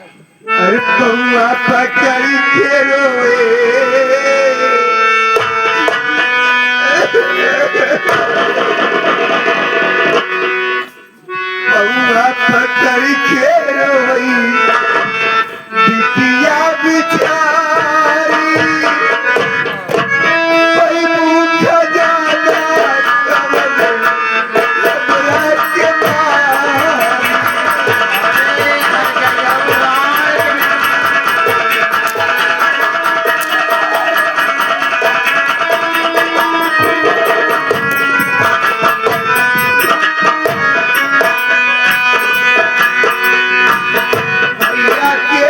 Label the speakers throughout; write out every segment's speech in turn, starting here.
Speaker 1: अरे बउआ पकड़ी के रोए बउआ पकड़ी के रोई बिटिया बिचारी कोई मुख जाना कमला के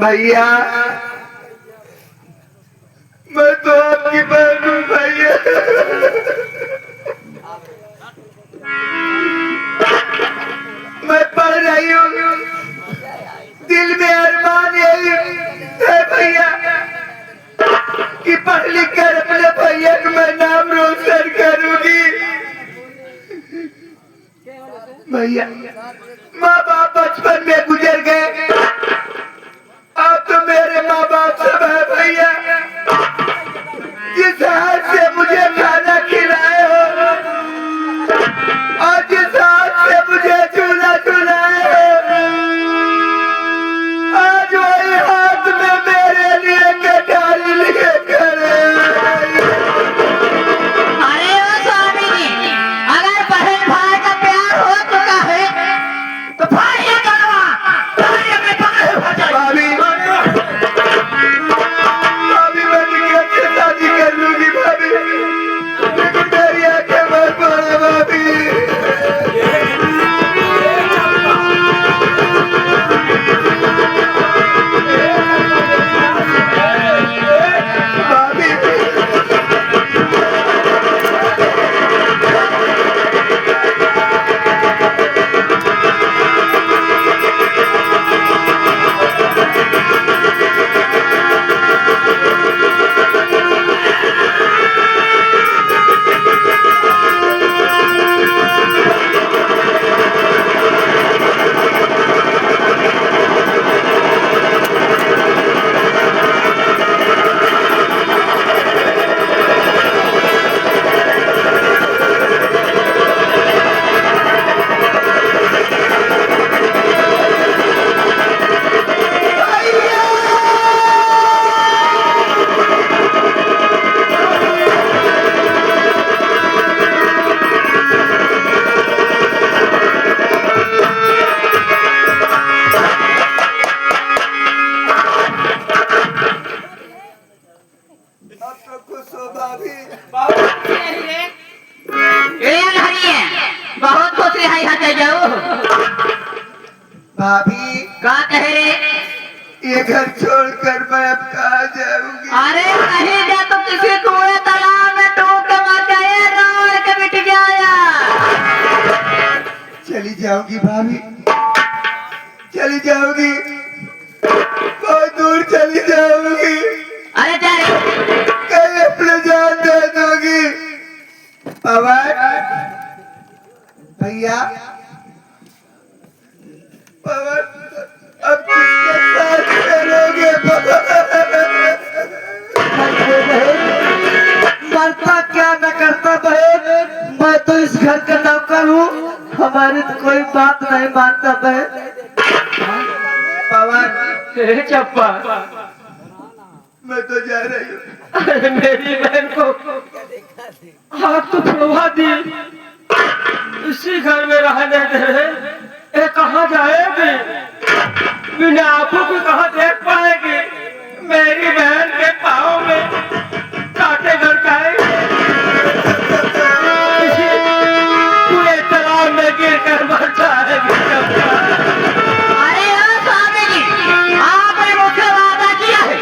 Speaker 1: भैया मैं तो आपकी बहन हूँ भैया मैं पढ़ रही हूँ दिल में अरमान यही है भैया कि पढ़ लिख कर अपने भैया का मैं नाम रोशन करूंगी भैया। माँ बाप बचपन में गुजर गए अब तो मेरे माँ बाप सब है भैया जिस हाथ से मुझे खाना खिलाए हो और जिस हाथ से मुझे झूला झुलाए हो आज वही हाथ में मेरे लिए कटारी लिए करे।
Speaker 2: अरे ओ स्वामी जी अगर बहन भाई का प्यार हो चुका है तो भाई ये करवा भाई में पकड़े हो जाए
Speaker 1: भाभी भाभी मैं टिकट से शादी कर लूंगी भाभी लेकिन मेरी आंखें मत पड़े भाभी
Speaker 2: बहुत खुश है जाओ
Speaker 1: भाभी
Speaker 2: का कह रे
Speaker 1: ये घर छोड़कर मैं अब कहाँ जाऊंगी?
Speaker 2: अरे कहीं जा तो किसी कुएं तालाब में डूब के मर जाए, रोड के मिट गया।
Speaker 1: चली जाऊंगी भाभी, चली जाऊंगी, बहुत दूर चली जाऊंगी।
Speaker 2: अरे जा रे।
Speaker 1: कहीं अपने जान दे दूंगी। पवन भैया, पवन अब किसके साथ करोगे? मरता क्या न करता बहन, मैं तो इस घर का नौकर हूँ, हमारी तो कोई बात नहीं मानता बहन। पवन
Speaker 3: चप्पा,
Speaker 1: मैं तो जा रही हूँ।
Speaker 3: अरे मेरी बहन को आप तो छुड़वा दी, इसी घर में रहने दे। ये कहाँ जाएगी? बिना आंखों को कहाँ देख पाएगी? मेरी बहन के पाँव में कांटे गड़ जाएंगे, किसी कुएं तालाब में गिर कर मर जाएगी।
Speaker 2: अरे ओ स्वामी जी, आपने मुझसे वादा किया है,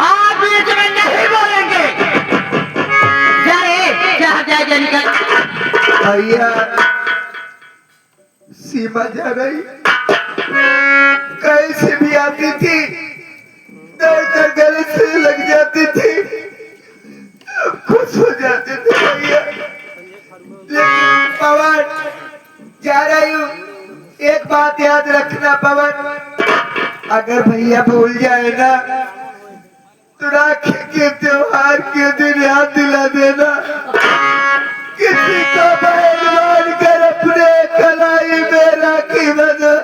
Speaker 2: आप बीच में नहीं बोलेंगे। जा रे, जा निकल।
Speaker 1: भैया सीमा जा रही, कहीं से भी आती थी, दौड़कर गले से लग जाती थी, अब खुश हो जाते थे भैया। लेकिन पवन जा रही हूँ, एक बात याद रखना पवन, अगर भैया भूल जाए ना तो राखी के त्योहार के दिन याद दिला देना। किसी को बहन मानकर अपने कलाई में राखी बंधो।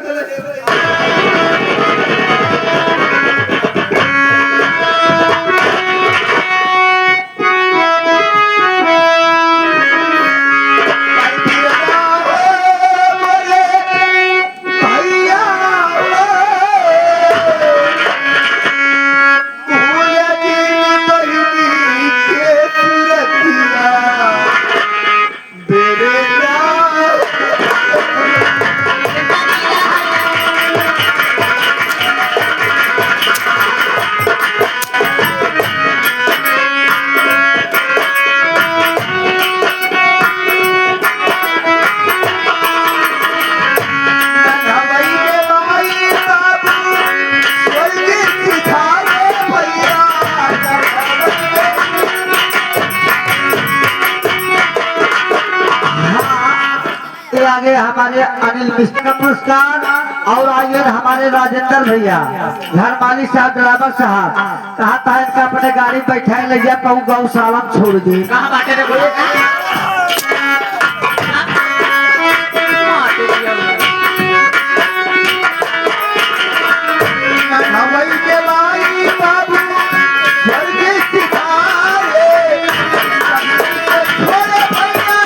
Speaker 1: आगे हमारे अनिल मिश्र का पुरस्कार, और आइए हमारे राजेंद्र भैया, घर मालिक साहब, ड्राइवर साहब, कहा था इनका अपने गाड़ी बैठाए ले जा कहूँ गौशाला छोड़ दी।
Speaker 2: कहाँ बाटे रे बोले?
Speaker 1: हवाई के लाई बाबू स्वर्ग सिधारे, छोड़े भैया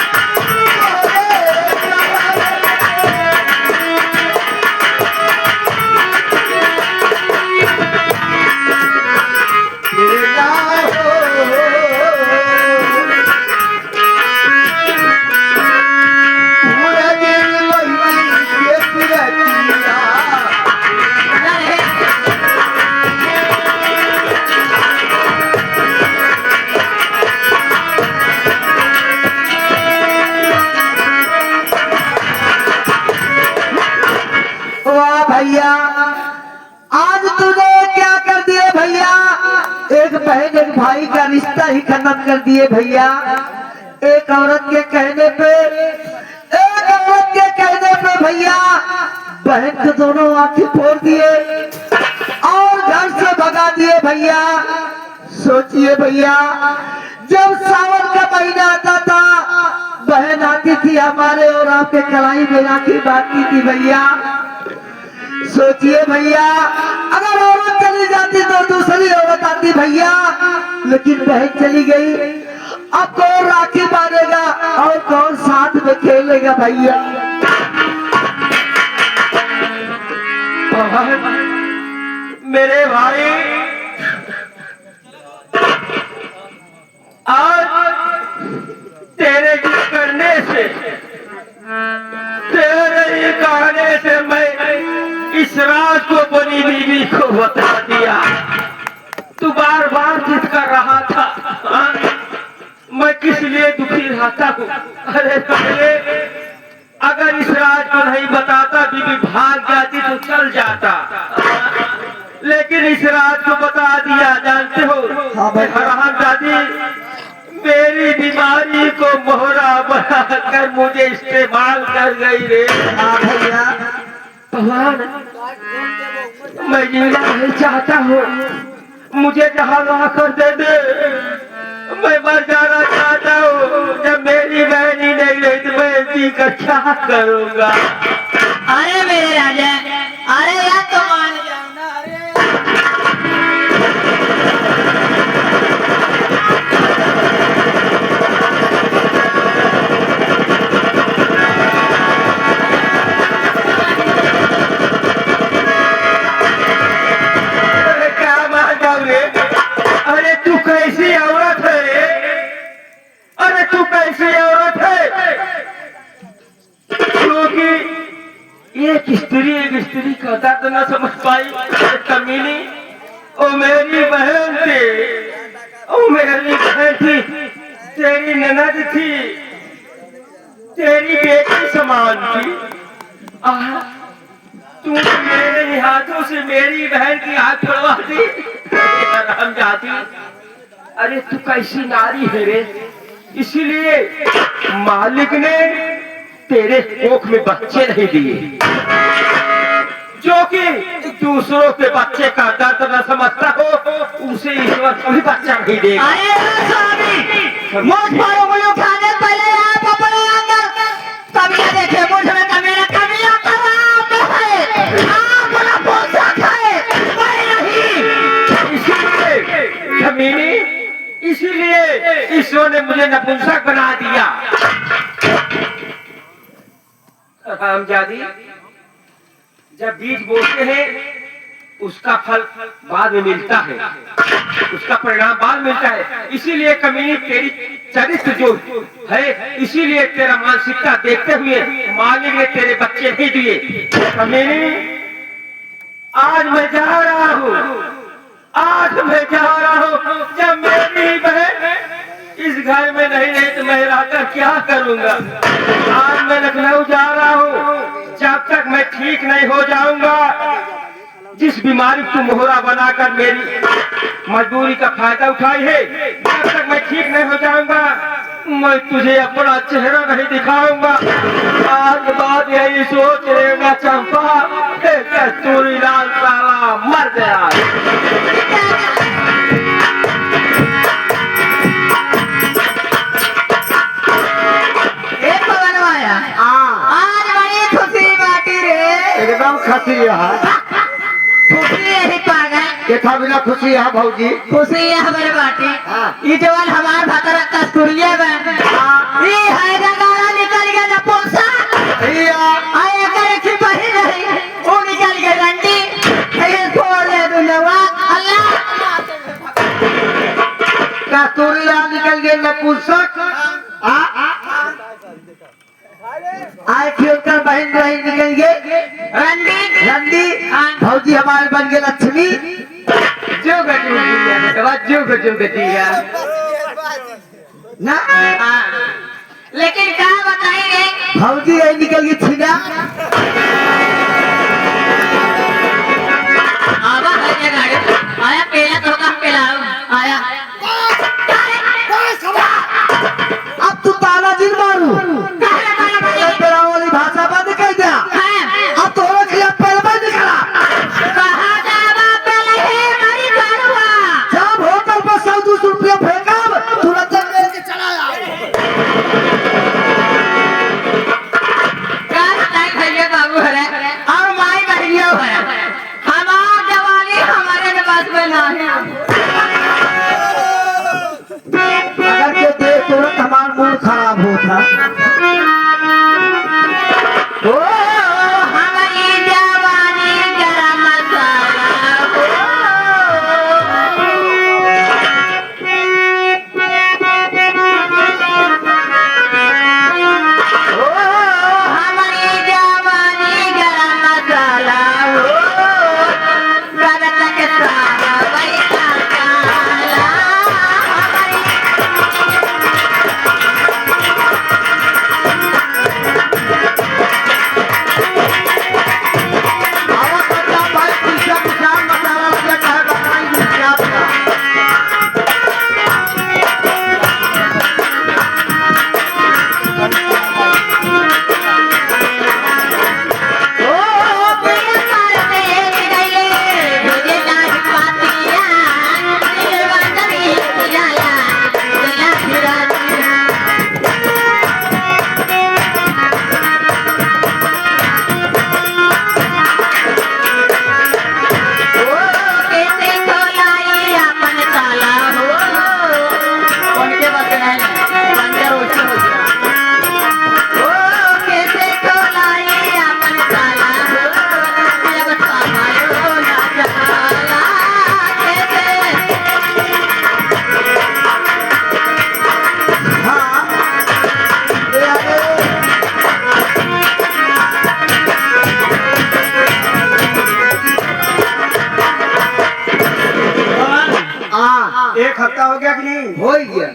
Speaker 1: भैया, आज तूने क्या कर दिए भैया? एक बहन एक भाई का रिश्ता ही खत्म कर दिए भैया। एक औरत के कहने पे भैया बहन के दोनों आंखें फोड़ दिए और घर से भगा दिए भैया। सोचिए भैया, जब सावन का महीना आता था, बहन आती थी हमारे और आपके कलाई में राखी बांधती थी भैया। सोचिए भैया, अगर औरत चली जाती तो दूसरी औरत आती भैया, लेकिन बहन चली गई, अब कौन राखी बांधेगा और कौन साथ में खेलेगा भैया?
Speaker 3: मेरे भाई, आज तेरे जिस करने से, तेरे ही कहने से मैं इस रात को अपनी बीवी को बता दी। अरे पहले अगर इस राज को नहीं बताता बीबी भाग जाती तो चल जाता, लेकिन इस राज को बता दिया। जानते हो
Speaker 1: हाँ भाई।
Speaker 3: हराम दादी मेरी बीमारी को मोहरा बनाकर मुझे इस्तेमाल कर गई रे।
Speaker 1: हाँ भैया,
Speaker 3: भगवान मैं जीना नहीं चाहता हूँ, मुझे जहाँ ला कर दे दे, मैं मर जाना चाहता हूँ। जब मेरी बहन ही नहीं रही तो मैं जी कर क्या करूँगा।
Speaker 2: अरे मेरे राजा, अरे यार तो मान जाओ ना।
Speaker 3: अरे क्या मान जाऊँ रे? अरे तू कैसी औरत है रे? अरे तू कैसी औरत है? क्योंकि एक स्त्री का दर्द न समझ पाई। कमीनी ओ मेरी बहन थी, ओ मेरी बहन थी, तेरी ननद थी, तेरी बेटी समान थी। तू मेरे हाथों से मेरी बहन की आंख फड़वा दी। हम जाती। अरे तू कैसी नारी है रे? इसीलिए मालिक ने तेरे कोख में बच्चे नहीं दिए, जो कि दूसरों के बच्चे का दर्द न समझता हो, उसे ईश्वर कभी बच्चा नहीं देगा।
Speaker 2: अरे स्वामी, मुझ पर उंगली उठाने पहले आप अपने अंदर कमियां देखे। मुझ में कमियां खराब है, आप ना बोल सकते मैं नहीं।
Speaker 3: इसीलिए जमीनी, इसीलिए ईश्वर ने मुझे नपुंसक बना दिया। हरामजादी, जब बीज बोते हैं उसका फल बाद में मिलता है, उसका परिणाम बाद में मिलता है। इसीलिए कमीनी तेरी चरित्र जो है, इसीलिए तेरा मानसिकता देखते हुए मालिक ने तेरे बच्चे नहीं दिए। कमीनी आज मैं जा रहा हूँ, आज मैं जा रहा हूँ। जब मेरी बहन इस घर में नहीं रही तो मैं रहकर क्या करूँगा। आज मैं लखनऊ जा रहा हूँ, जब तक मैं ठीक नहीं हो जाऊंगा, जिस बीमारी को मोहरा बनाकर मेरी मजबूरी का फायदा उठाई है, जब तक मैं ठीक नहीं हो जाऊंगा मैं तुझे अपना चेहरा नहीं दिखाऊंगा। आज बात यही सोच लेना चंपा, कस्तूरी लाल साला मर गया।
Speaker 2: एक बनवाया, आज बड़ी खुशी बाटी रे।
Speaker 1: एकदम खुशी है।
Speaker 2: खुशी यही पागल,
Speaker 1: देखा बिना खुशी है भौजी।
Speaker 2: खुशी है हमारे बाटी। ये जवान हमार भतरा कस्तूरिया बन, ये है गाना निकल गया नपुंसा। आए करे की बही नहीं, वो निकल गई रंडी। ये छोड़ दे दुनिया अल्लाह।
Speaker 1: कस्तूरी लाल निकल गए नपुंसक। आए खेलकर बहन बहन निकल गए
Speaker 2: रंडी।
Speaker 1: रंडी। भौजी हमारे बन गए लक्ष्मी।
Speaker 3: जो गतिया
Speaker 1: ना
Speaker 2: लेकिन क्या बताएंगे,
Speaker 1: भौजी यही निकल गई छीना।
Speaker 2: आवा है ये गाड़ी आया पेला तो कम पेलाओ आया।
Speaker 1: अब तू ताला जिन मारू, तेरा वाली भाषा बंद कर दिया। अब तो हो गया पैर बंद करा।
Speaker 2: कहा जावा पहले ही मरी करुआ।
Speaker 1: जब होटल पर 100-200 रुपया फेंका तुरंत जंगल के चला आओ।
Speaker 2: क्या बताएं भैया बाबू हरे और माई बहनिया हरे, हमार जवानी हमारे निवास में ना है।
Speaker 1: अगर के देख तुरंत हमारा मूड खराब होता।
Speaker 2: ओ हमारी जवानी गरम मसाला हो। ओ हमारी जवानी गरम मसाला हो। करत के सारा वही
Speaker 3: गया कि नहीं?
Speaker 1: हो गया,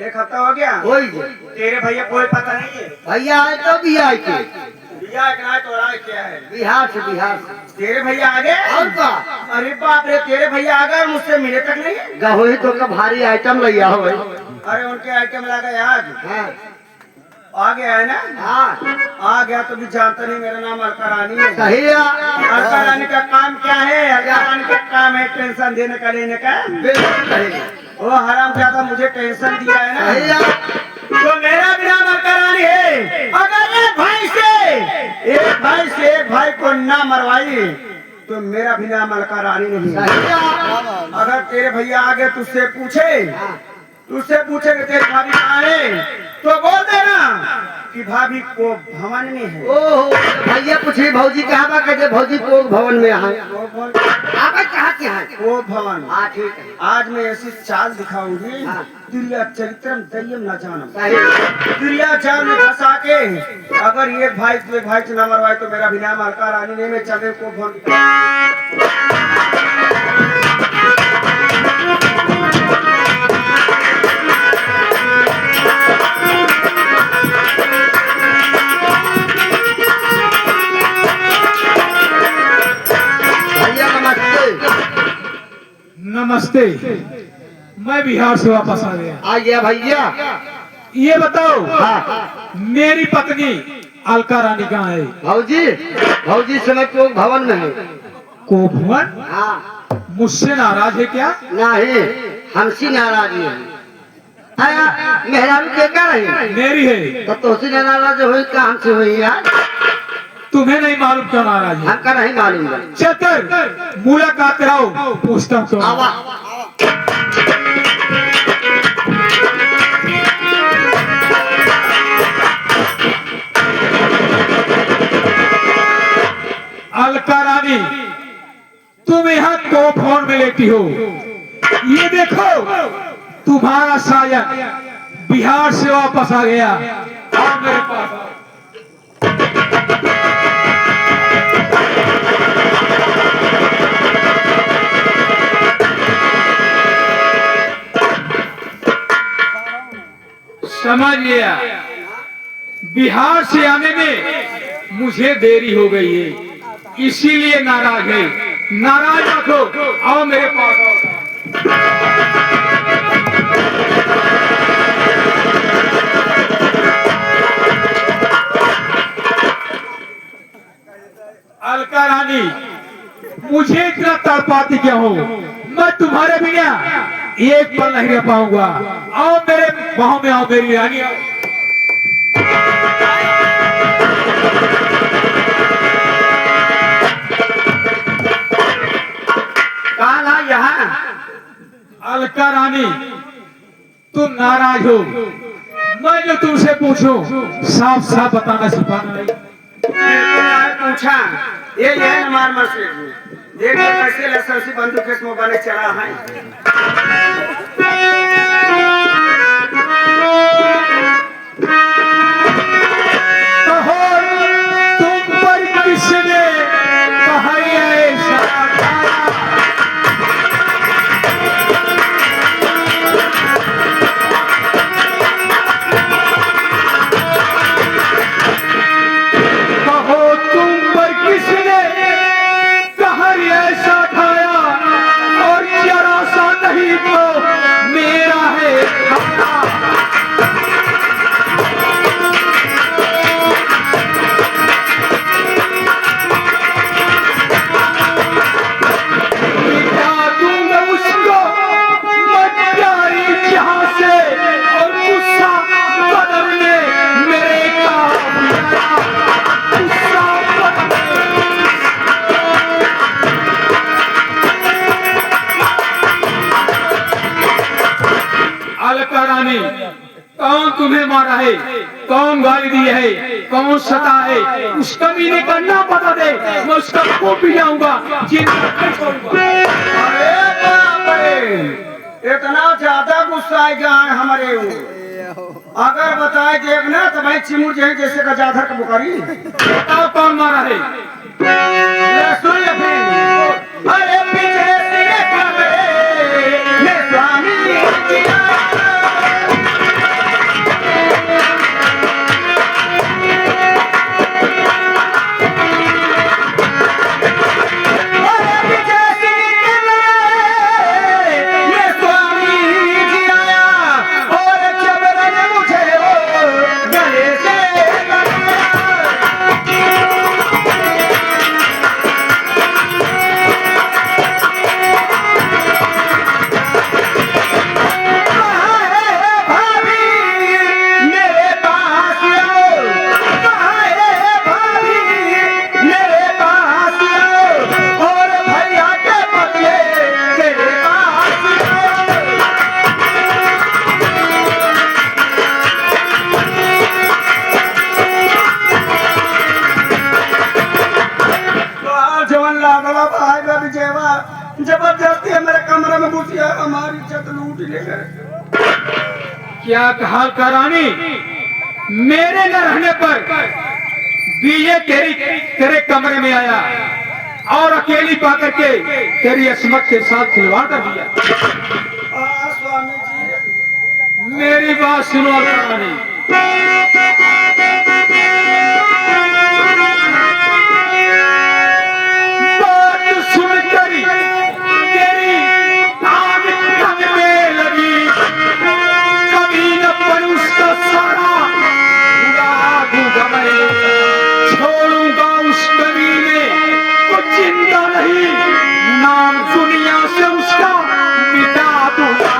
Speaker 3: 1 हफ्ता हो गया।
Speaker 1: हो गया।
Speaker 3: तेरे भैया कोई पता नहीं है?
Speaker 1: भैया आए तो भी आए के
Speaker 3: भैया एक ना तोड़ा क्या है?
Speaker 1: बिहार से।
Speaker 3: तेरे भैया आ गए?
Speaker 1: और का
Speaker 3: अरे बाप रे, तेरे भैया आ गए, मुझसे मिले तक नहीं है?
Speaker 1: गहोई तो का भारी आइटम लिया हो।
Speaker 3: अरे उनके आइटम लगा आज
Speaker 1: हाँ
Speaker 3: आ गया है ना?
Speaker 1: हाँ
Speaker 3: आ गया तो भी जानता नहीं, मेरा नाम अलका रानी है।
Speaker 1: सही है।
Speaker 3: अलका रानी का काम क्या है? अलका रानी का काम है टेंशन देने का, लेने का।
Speaker 1: बिल्कुल सही है।
Speaker 3: वो हराम ज्यादा मुझे टेंशन दिया है
Speaker 1: सही
Speaker 3: ना,
Speaker 1: है।
Speaker 3: तो मेरा भी नाम अलका रानी है। अगर एक भाई से एक भाई को ना मरवाई तो मेरा भी नाम अलका रानी नहीं है।
Speaker 1: सही है।
Speaker 3: अगर तेरे भैया आगे तुझसे पूछे कि तेरी भाभी कहाँ है, तो बोल देना कि भाभी को भवन में है।
Speaker 1: ओहो भैया पूछिए भौजी कहाँ बा? कहते भौजी को भवन में है। आप कहाँ के हैं?
Speaker 3: वो भवन।
Speaker 1: हाँ ठीक है।
Speaker 3: आज मैं ऐसी चाल दिखाऊंगी,
Speaker 1: हाँ।
Speaker 3: दुनिया चरित्रम दय्यम न जानम।
Speaker 1: सही है।
Speaker 3: दुनिया चाल में फंसा के अगर ये भाई से ना मरवाए तो मेरा भी नाम अलका रानी नहीं, मैं चले को भवन।
Speaker 1: भैया नमस्ते।
Speaker 4: नमस्ते, मैं बिहार से वापस आ गया।
Speaker 1: आ गया भैया।
Speaker 4: ये बताओ,
Speaker 1: हाँ
Speaker 4: मेरी पत्नी अलका रानी कहाँ है?
Speaker 1: भौजी समय को भवन में है।
Speaker 4: को भवन?
Speaker 1: हाँ
Speaker 4: मुझसे नाराज है क्या?
Speaker 1: नहीं, हमसे नाराज है। आया मेहरारू के क्या रही?
Speaker 4: मेरी है।
Speaker 1: तो तुझसे नाराज हुई का हमसे हुई यार?
Speaker 4: तुम्हें नहीं मालूम क्यों नाराज है?
Speaker 1: हमका नहीं मालूम है।
Speaker 4: चतर मुलाकात कराओ, पूछता हूँ क्यों।
Speaker 1: आवा
Speaker 4: अलका रानी, तुम यहाँ को भवन में लेटी हो। ये देखो, तुम्हारा सायन बिहार से वापस आ गया। आओ मेरे पास आओ। समझ लिया, बिहार से आने में मुझे देरी हो गई है, इसीलिए नाराज है। नाराज मत हो, आओ मेरे पास आओ। अलका रानी, मुझे इतना तड़पाती क्या हो? मैं तुम्हारे बिना एक पल नहीं रह पाऊंगा। आओ मेरे बाहों में, आओ मेरी रानी, आओ।
Speaker 3: कहाँ ना यहाँ?
Speaker 4: अलका रानी, तुम नाराज हो। मैं जो तुमसे पूछूं साफ साफ बताना, छिपाना नहीं।
Speaker 3: पूछा ये न मार से देख कैसे लाइसेंसी बंदूक के मोबाइल चला है।
Speaker 4: कहो तुम पर किसने कहा ऐसा? कहो तुम पर किसने कहर ऐसा ठाया, और जरा सा नहीं तो मेरा है खाना। मिटा दूंगा उसको मैं प्यारी जहां से, और गुस्सा बदलने मेरे काम आया। गुस्सा बदलने। अलका रानी, कौन तुम्हें मारा है? कौन गाली दी है? कौन सता है? उस कमीने का नाम बता दे, मैं उसका को भी जाऊंगा, जिंदा नहीं छोड़ूंगा।
Speaker 3: अरे बाप रे, इतना ज्यादा गुस्सा है जान हमारे ऊपर। अगर बताए देव ना तो भाई चिमू जैसे का जाधर का बुखारी।
Speaker 4: बताओ कौन मारा है?
Speaker 3: ले सुन ले फिर। अरे पीछे से ये स्वामी जिया कबरेवा जबरदस्ती मेरे कमरे में घुसिया हमारी इज्जत लूट ले गए।
Speaker 4: क्या कहा करानी, मेरे न रहने पर बीजे तेरे कमरे में आया और अकेली पाकर के तेरी अस्मत के साथ खिलवाड़ कर दिया।
Speaker 3: स्वामी जी
Speaker 4: मेरी बात सुनो करानी, बात सुनकर तेरी आग तन में लगी, कभी न पर उसका सारा उड़ा दूंगा मैं, छोड़ूंगा उस कमीने को जिंदा नहीं, नाम दुनिया से उसका मिटा दूंगा।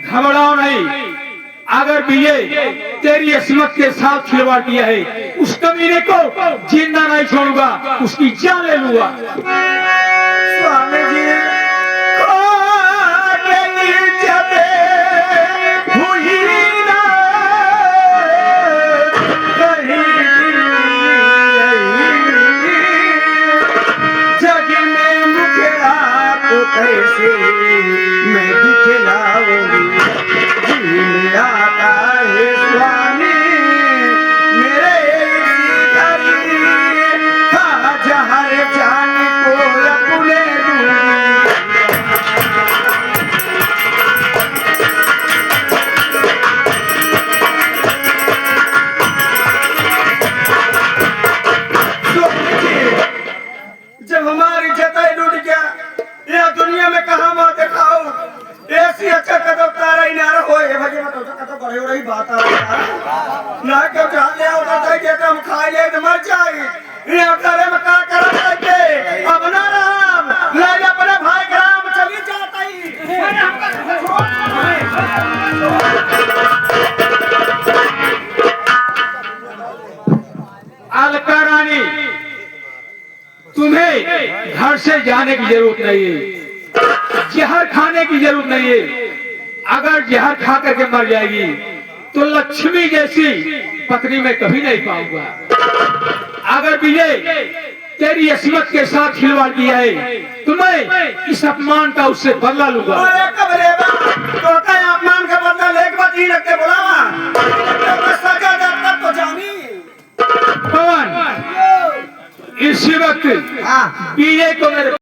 Speaker 4: घबराओ नहीं, अगर बीए तेरी अस्मत के साथ खिलवाड़ किया है, उस कमीने को जिंदा नहीं छोड़ूंगा, उसकी जान ले लूंगा।
Speaker 3: स्वामी जी हुई ना जग में मुखड़ा तो कैसे मैं दिखलाऊंगी, दिल आता है स्वामी मेरे इसी घड़ी, खा जहर जान को अपने दूंगी। जब हमारी जताई लूट गया, यह दुनिया में कहा बात दिखाओ, ऐसी अच्छा कदम तारा ही ना रहो, ये भगवान तो कदम बड़े हो रही बात आ ना क्यों जान ले होता था कि हम खा ले तो मर जाए, ये करे में का करा के अब ना राम ले अपने भाई ग्राम चली जाता ही
Speaker 4: अलका रानी, तुम्हें घर से जाने की जरूरत नहीं है, जहर खाने की जरूरत नहीं है। अगर जहर खा करके मर जाएगी तो लक्ष्मी जैसी पत्नी मैं कभी नहीं पाऊंगा। अगर विजय तेरी अस्मत के साथ खिलवाड़ किया है तो मैं इस अपमान का उससे बदला लूंगा।
Speaker 3: तो अपमान का बदला लेके बात ही रखते बोला सजा तब तो जानी
Speaker 4: पवन, इसी वक्त विजय को मेरे